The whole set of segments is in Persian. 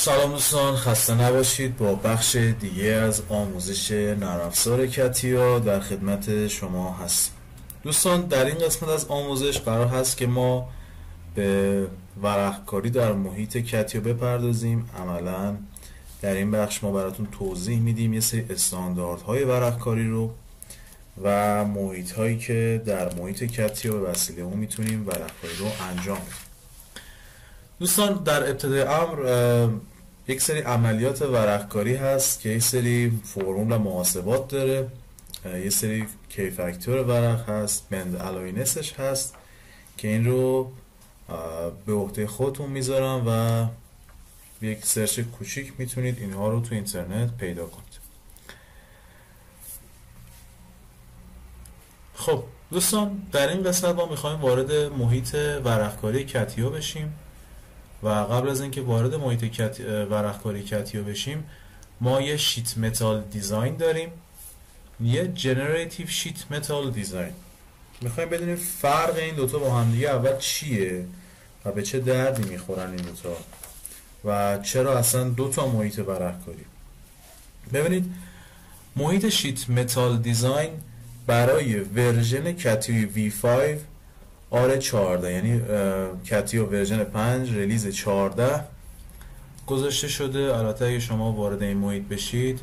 سلام دوستان، خسته نباشید. با بخش دیگه از آموزش نرم افزار کتیا در خدمت شما هستیم. دوستان، در این قسمت از آموزش قرار هست که ما به ورقکاری در محیط کتیا بپردازیم. عملا در این بخش ما براتون توضیح میدیم یه سری استانداردهای ورقکاری رو و محیط هایی که در محیط کتیا به وسیله اون میتونیم ورقکاری رو انجام بدیم. دوستان، در ابتدای امر یک سری عملیات ورقکاری هست که یک سری فرمول و محاسبات داره، یه سری کی فاکتور ورق هست، بند الاینسش هست که این رو به عهده خودتون میذارم و یک سرچ کوچیک میتونید اینها رو تو اینترنت پیدا کنید. خب دوستان، در این قسمت ما میخوایم وارد محیط ورقکاری کتیا بشیم و قبل از اینکه وارد محیط ورقکاری کتیا بشیم ما یه شیت متال دیزاین داریم، یه جنراتیو شیت متال دیزاین. میخوایم بدونیم فرق این دوتا با هم دیگه اول چیه و به چه دردی میخورن این دوتا و چرا اصلا دوتا محیط ورقکاری. ببینید، محیط شیت متال دیزاین برای ورژن کتیا V5 R14 یعنی کتیا ورژن 5 ریلیز 14 گذاشته شده. البته اگه شما وارد این محیط بشید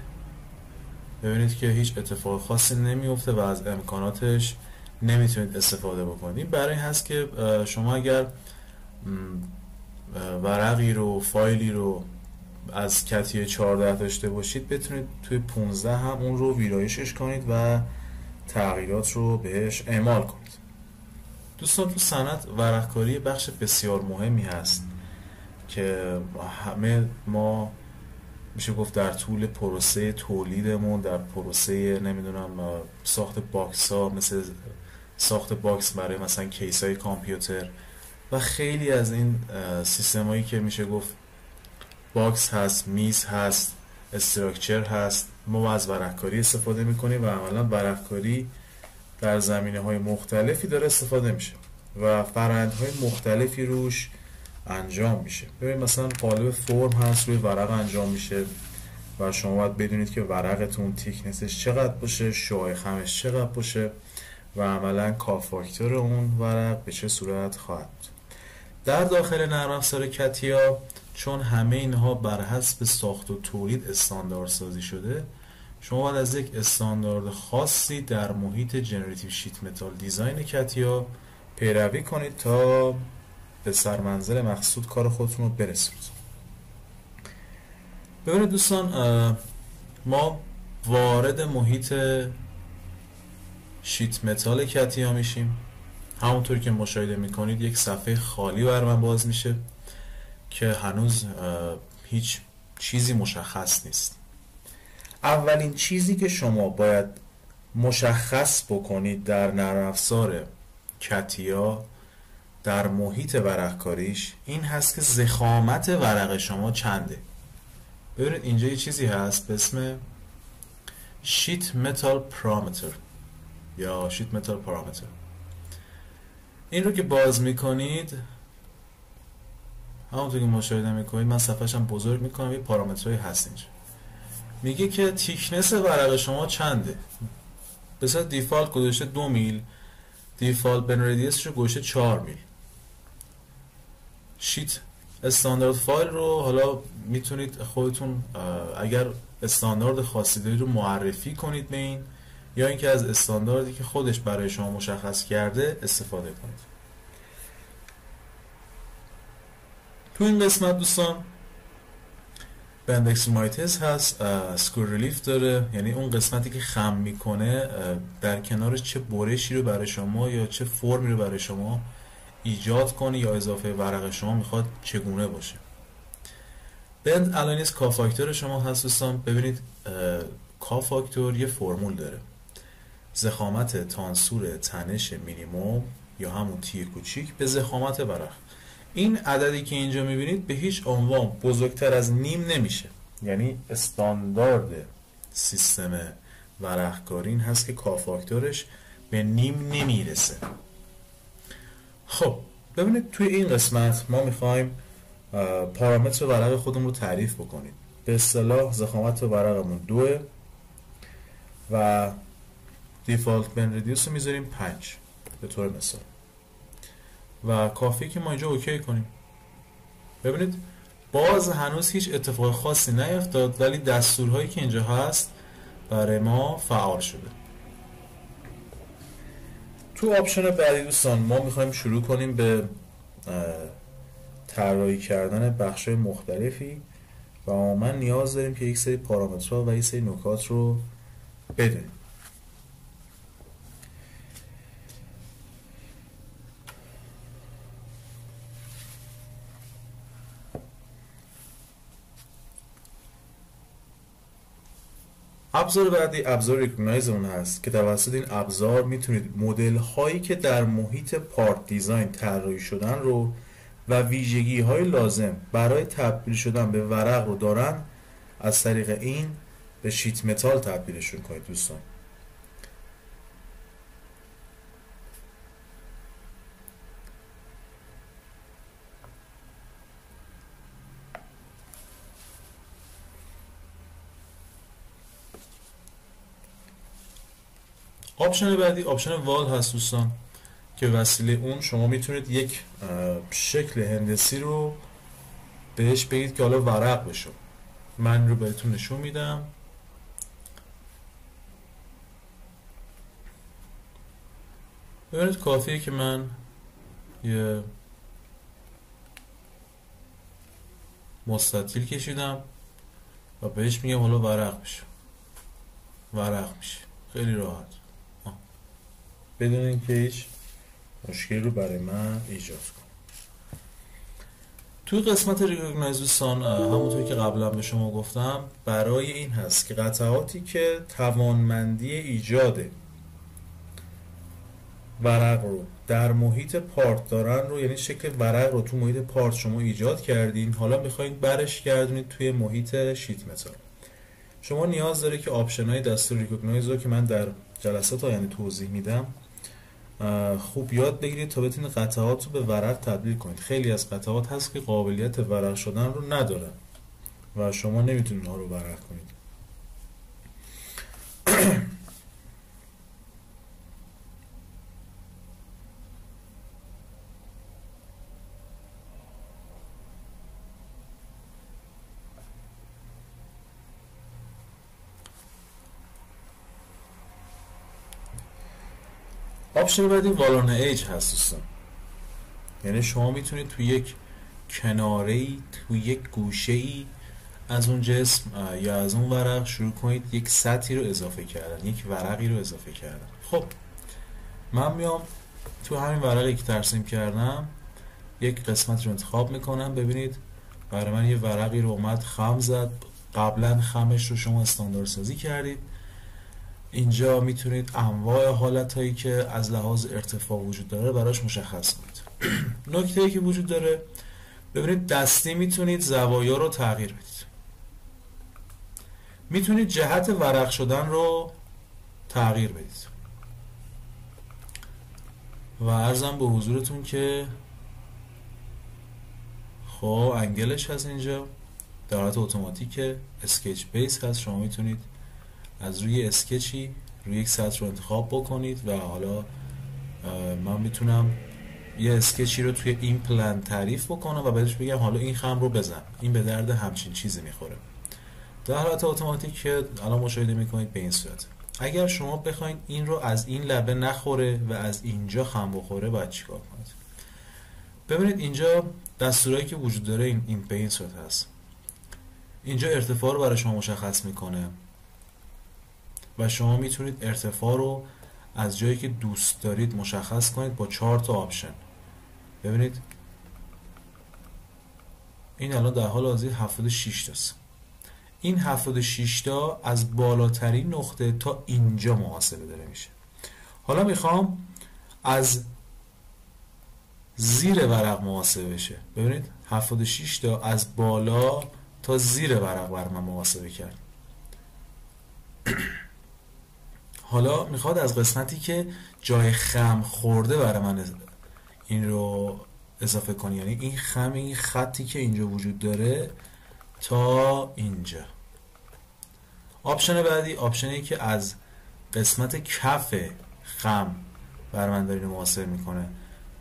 ببینید که هیچ اتفاق خاصی نمیفته و از امکاناتش نمیتونید استفاده بکنید. برای این هست که شما اگر ورقی رو، فایلی رو از کتیا 14 داشته باشید بتونید توی 15 هم اون رو ویرایشش کنید و تغییرات رو بهش اعمال کنید. دوستان، تو صنعت ورقکاری بخش بسیار مهمی هست که همه ما میشه گفت در طول پروسه تولیدمون، در پروسه نمیدونم ساخت باکس ها، مثل ساخت باکس برای مثلا کیس های کامپیوتر و خیلی از این سیستم هایی که میشه گفت باکس هست، میز هست، استراکچر هست، ما از ورقکاری استفاده میکنیم و عملا ورقکاری در زمینه های مختلفی داره استفاده میشه و فرآیندهای مختلفی روش انجام میشه. ببین مثلا قالب فرم هست روی ورق انجام میشه و شما باید بدونید که ورقتون تیکنسش چقدر باشه، شعاع خمش چقدر باشه و عملا کافاکتور اون ورق به چه صورت خواهد بود. در داخل نرم افزار کتیا چون همه اینها بر حسب ساخت و تولید استاندارد سازی شده، شما باید از یک استاندارد خاصی در محیط جنراتیو شیت متال دیزاین کتیا پیروی کنید تا به سرمنزل مقصود کار خودتون رو برسونید. ببینید دوستان، ما وارد محیط شیت متال کتیا میشیم. همونطور که مشاهده میکنید یک صفحه خالی بر من باز میشه که هنوز هیچ چیزی مشخص نیست. اولین چیزی که شما باید مشخص بکنید در نرم افزار کتیا در محیط ورقکاریش این هست که ضخامت ورق شما چنده. ببینید اینجا یه چیزی هست به اسم شیت متال پارامتر یا شیت متال پارامتر. این رو که باز میکنید همونطور که مشاهده میکنید من صفحه‌ش هم بزرگ میکنم، یه پارامترهایی هست اینجا. میگه که تیکنس ورق شما چنده. به صورت دیفالت گذاشته 2 میل، دیفالت بن ردیسش رو گذاشته 4 میل. شیت استاندارد فایل رو حالا میتونید خودتون اگر استاندارد خاصی دارید رو معرفی کنید به این، یا اینکه از استانداردی که خودش برای شما مشخص کرده استفاده کنید. تو این قسمت دوستان بندکسیمایتس هست، اسکور ریلیف داره، یعنی اون قسمتی که خم میکنه در کنارش چه برشی رو برای شما یا چه فرمی رو برای شما ایجاد کنه یا اضافه ورق شما میخواد چگونه باشه. بند الاینس کافاکتور شما هست دوستان. ببینید کافاکتور یه فرمول داره، ضخامت تانسور تنش مینیموم یا همون تی کوچیک به ضخامت ورق. این عددی که اینجا میبینید به هیچ عنوان بزرگتر از نیم نمیشه، یعنی استاندارد سیستم ورقکاری این هست که کافاکتورش به نیم نمیرسه. خب ببینید توی این قسمت ما میخوایم پارامتر ورق خودمون رو تعریف بکنید. به اصطلاح ضخامت ورقمون 2 و دیفالت بن ردیوس رو میذاریم 5 به طور مثال و کافیه که ما اینجا اوکی کنیم. ببینید باز هنوز هیچ اتفاق خاصی نیفتاد، ولی دستورهایی که اینجا هست برای ما فعال شده. تو آپشن بعدی دوستان ما میخوایم شروع کنیم به طراحی کردن بخش‌های مختلفی و عموما نیاز داریم که یک سری پارامترها و یک سری نکات رو بدونیم. ابزار بعدی ابزار ریکگنایز اون هست که توسط این ابزار میتونید مدل هایی که در محیط پارت دیزاین طراحی شدن رو و ویژگی های لازم برای تبدیل شدن به ورق رو دارن از طریق این به شیت متال تبدیلشون کنید دوستان. آپشن بعدی آپشن وال هست دوستان که وسیله اون شما میتونید یک شکل هندسی رو بهش بگید که حالا ورق بشه. من رو بهتون نشون میدم. ببینید کافیه که من یه مستطیل کشیدم و بهش میگم حالا ورق بشه، ورق میشه. خیلی راحت بدون اینکه هیچ مشکلی رو برای من ایجاد کنه. توی قسمت ریکگنایز دوستان همونطوری که قبلا به شما گفتم برای این هست که قطعاتی که توانمندی ایجاد ورق رو در محیط پارت دارن رو، یعنی شکل ورق رو تو محیط پارت شما ایجاد کردین، حالا میخواین برش گردونید توی محیط شیت متال. شما نیاز داره که آپشن های دستور ریکگنایز رو که من در جلسات آینده توضیح میدم خوب یاد بگیرید تا بتونید قطعات رو به ورق تبدیل کنید. خیلی از قطعات هست که قابلیت ورق شدن رو ندارن و شما نمیتونید اونها رو ورق کنید. آپشن بعدی والون ایج هست دوستان، یعنی شما میتونید توی یک کناره‌ای، توی یک گوشه‌ای از اون جسم یا از اون ورق شروع کنید یک سطحی رو اضافه کردن، یک ورقی رو اضافه کردن. خب من میام تو همین ورقی که ترسیم کردم یک قسمت رو انتخاب میکنم. ببینید برای من یه ورقی رو اومد خم زد. قبلا خمش رو شما استاندارد سازی کردید. اینجا میتونید انواع حالتهایی که از لحاظ ارتفاع وجود داره براش مشخص کنید. نکته‌ای که وجود داره، ببینید دستی میتونید زوایا رو تغییر بدید، میتونید جهت ورق شدن رو تغییر بدید و عرضم به حضورتون که خب انگلش هست اینجا در حالت اتوماتیک اسکچ بیس هست. شما میتونید از روی اسکچی روی یک سطح رو انتخاب بکنید و حالا من میتونم یه اسکچی رو توی این پلن تعریف بکنم و بهش بگم حالا این خم رو بزن، این به درد همچین چیزی میخوره. در حالت اتوماتیک که الان مشاهده میکنید به این صورت. اگر شما بخواید این رو از این لبه نخوره و از اینجا خم بخوره باید چیکار کنید؟ ببینید اینجا دستورایی که وجود داره این به این صورت هست. اینجا ارتفاع رو برای شما مشخص میکنه و شما میتونید ارتفاع رو از جایی که دوست دارید مشخص کنید با 4 تا آپشن. ببینید این الان در حال حاضر 76 تاست. این 76 تا از بالاترین نقطه تا اینجا محاسبه داره میشه. حالا میخوام از زیر ورق محاسبه بشه. ببینید 76 تا از بالا تا زیر ورق بر من محاسبه کرد. حالا میخواد از قسمتی که جای خم خورده برای من این رو اضافه کنی، یعنی این خطی که اینجا وجود داره تا اینجا. آپشن بعدی آپشنی که از قسمت کف خم بر من داره محاسبه میکنه.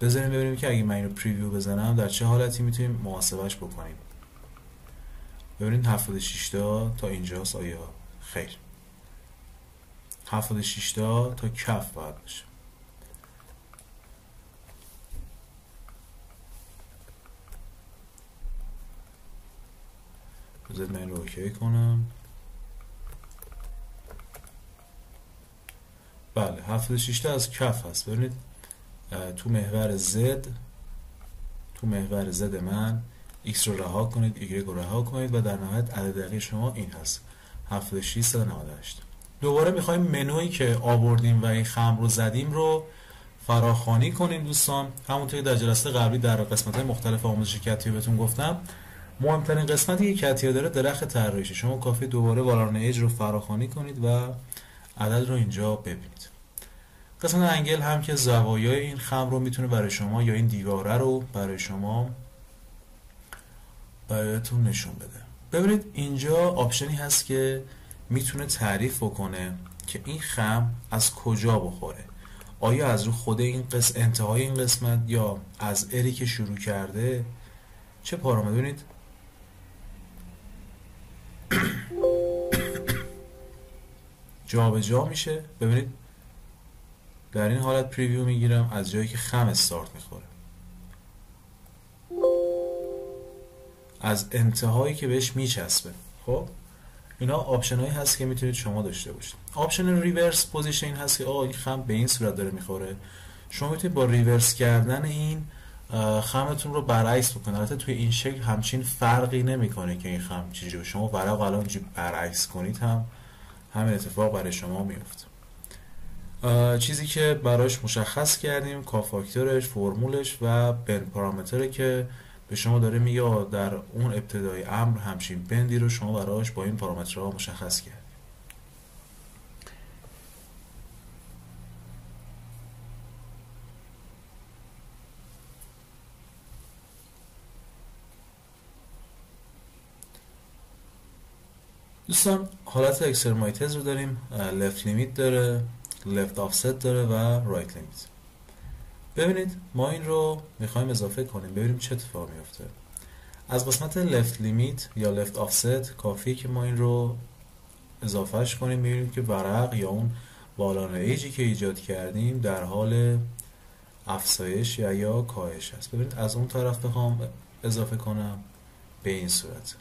بذاریم ببینیم که اگه من اینو پریویو بزنم در چه حالتی میتونیم محاسبهش بکنیم. ببینید 76 تا اینجاست. آیا خیر، 76 تا کف باید باشه. بذارید من این رو اوکی کنم. بله 76 تا از کف هست. ببینید تو محور Z من X رو رها کنید، Y رو رها کنید و در نهایت عدد دقیق شما این هست 7698. دوباره میخوایم منویی که آوردیم و این خم رو زدیم رو فراخوانی کنیم دوستان. همونطوری در جلسه قبلی در قسمت‌های مختلف آموزش کتیبه بهتون گفتم، مهمترین قسمتی که کتیبه داره درخت طراحیشه. شما کافی دوباره والارن ایج رو فراخوانی کنید و عدد رو اینجا ببینید. قسمت انگل هم که زوایای این خم رو میتونه برای شما یا این دیواره رو برای شما برایتون نشون بده. ببینید اینجا آپشنی هست که میتونه تعریف بکنه که این خم از کجا بخوره. آیا از رو خود این انتهای این قسمت یا از اری که شروع کرده. چه پارامتر ببینید جابجا میشه. ببینید در این حالت پریویو میگیرم از جایی که خم استارت میخوره، از انتهایی که بهش میچسبه. خب اینا آپشن هایی هست که میتونید شما داشته باشید. آپشن ریورس پوزیشن این هست که این خم به این صورت داره میخوره، شما میتونید با ریورس کردن این خمتون رو برعکس بکنید. البته توی این شکل همچین فرقی نمیکنه که این خم چجوری، شما ورق الان اینجوری برعکس کنید هم همین اتفاق برای شما میفته. چیزی که براش مشخص کردیم کافاکتورش، فرمولش و بند پارامتره که به شما داره میگه در اون ابتدای امر همچین بندی رو شما براش با این پارامترها مشخص کردیم. دوستان حالت اکسترمایتز رو داریم، لفت لیمیت داره، لفت آفست داره و رایت لیمیت. ببینید ما این رو میخوایم اضافه کنیم، ببینیم چه اتفاقی میفته. از قسمت لفت لیمیت یا لفت آفست کافیه که ما این رو اضافهش کنیم. میبینیم که ورق یا اون والارن ایجی که ایجاد کردیم در حال افزایش یا کاهش هست. ببینید از اون طرف بخوام اضافه کنم به این صورت.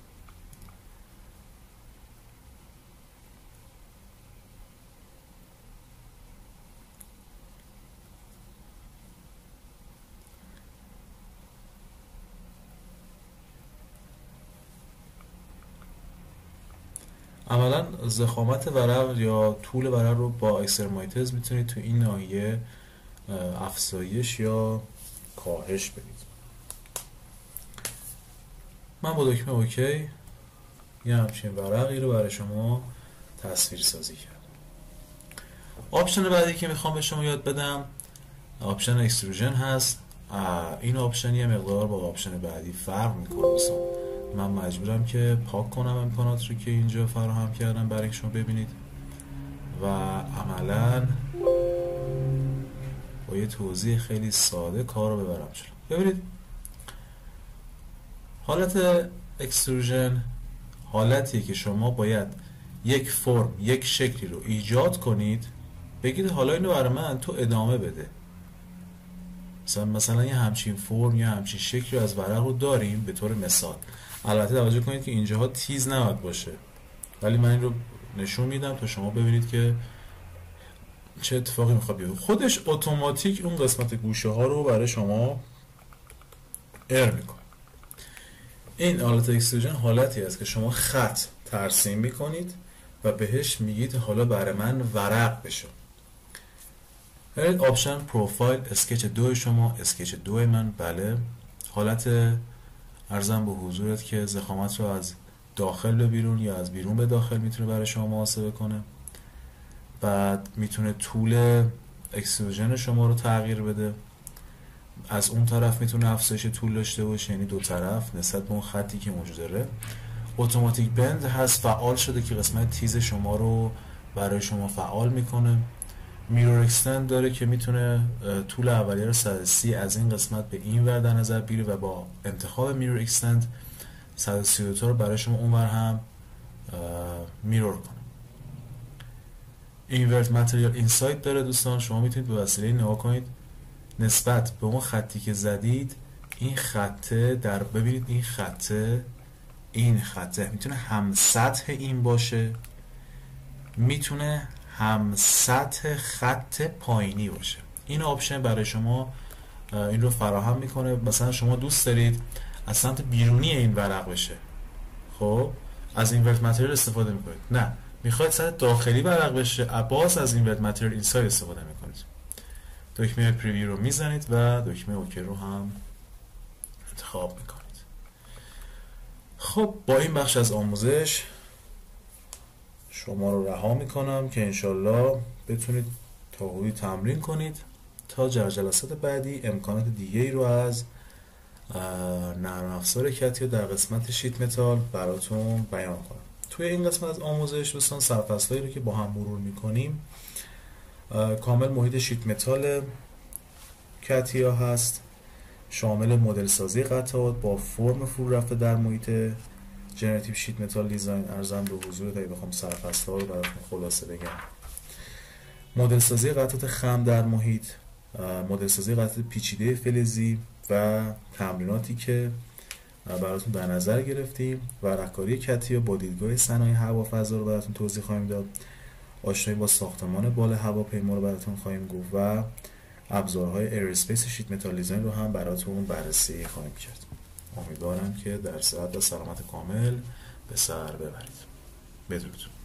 عملا ضخامت ورق یا طول ورق رو با اکسترمایتز میتونید تو این ناحیه افزایش یا کاهش بدید. من با دکمه اوکی یه همچین ورقی رو برای شما تصویر سازی کردم. آپشن بعدی که میخوام به شما یاد بدم آپشن اکستروژن هست. این آپشن یه مقدار با آپشن بعدی فرق میکنه دوستان. من مجبورم که پاک کنم امکانات رو که اینجا فراهم کردم برای شما ببینید و عملا با یه توضیح خیلی ساده کار رو ببرم جلو. ببینید حالت اکستروژن حالتیه که شما باید یک فرم، یک شکلی رو ایجاد کنید، بگید حالا اینو برای من تو ادامه بده. مثلا یه همچین فرم یا همچین شکلی از ورق رو داریم به طور مثال. البته توجه کنید که اینجاها تیز نباید باشه، ولی من این رو نشون میدم تا شما ببینید که چه اتفاقی میخواد بیفته. خودش اتوماتیک اون قسمت گوشه ها رو برای شما میکنه. این حالت اکستروژن حالتی است که شما خط ترسیم میکنید و بهش میگید حالا برای من ورق بشه. هرید آپشن پروفایل اسکچ 2 شما، اسکچ 2 من. بله حالت ارزم به حضورت که ضخامت رو از داخل به بیرون یا از بیرون به داخل میتونه برای شما محاسبه کنه. بعد میتونه طول اکستروژن شما رو تغییر بده از اون طرف میتونه افزایش طول داشته باشه، یعنی دو طرف نسبت به اون خطی که موجود داره. اتوماتیک بند هست، فعال شده که قسمت تیز شما رو برای شما فعال میکنه. میرور اکستند داره که میتونه طول اولیه رو 130 از این قسمت به این ور در نظر بگیره و با انتخاب میرور اکستند 132 رو برای شما اون ور هم میرور کنه. اینورت متریال اینسایت داره دوستان، شما میتونید به وسیله نگاه کنید نسبت به اون خطی که زدید این خطه در ببینید این خطه میتونه هم سطح این باشه، میتونه هم سطح خط پایینی باشه. این آپشن برای شما این رو فراهم میکنه. مثلا شما دوست دارید از سمت بیرونی این ورق بشه، خب از اینورت متریال استفاده میکنید. نه، میخواید سمت داخلی ورق بشه، باز از اینورت متریال اینسایت استفاده میکنید. دکمه پریویو رو میزنید و دکمه اوکی رو هم انتخاب میکنید. خب با این بخش از آموزش شما رو رها میکنم که انشالله بتونید تا حدودی تمرین کنید تا جلسات بعدی امکانات دیگه ای رو از نرم افزار کتیا در قسمت شیت متال براتون بیان کنم. توی این قسمت از آموزش دوستان سرفصلایی رو که با هم مرور میکنیم کامل محیط شیت متال کتیا هست، شامل مدل سازی قطعات با فرم فرو رفته در محیط جنراتیو شیت متال دیزاین. ارزم به حضور تا بخوام سرفصل‌ها رو براتون خلاصه بگم: مدل سازی قطعات خام در محیط، مدل سازی قطعات پیچیده فلزی و تمریناتی که براتون در نظر گرفتیم، ورقکاری کتیا با دیدگاه صنایع هوافضا رو براتون توضیح خواهیم داد، آشنایی با ساختمان بال هواپیما رو براتون خواهیم گفت و ابزارهای ایراسپیس شیت متال دیزاین رو هم براتون بررسی خواهیم کرد. امیدوارم که در صحت و سلامت کامل به سر ببرید. بدرود.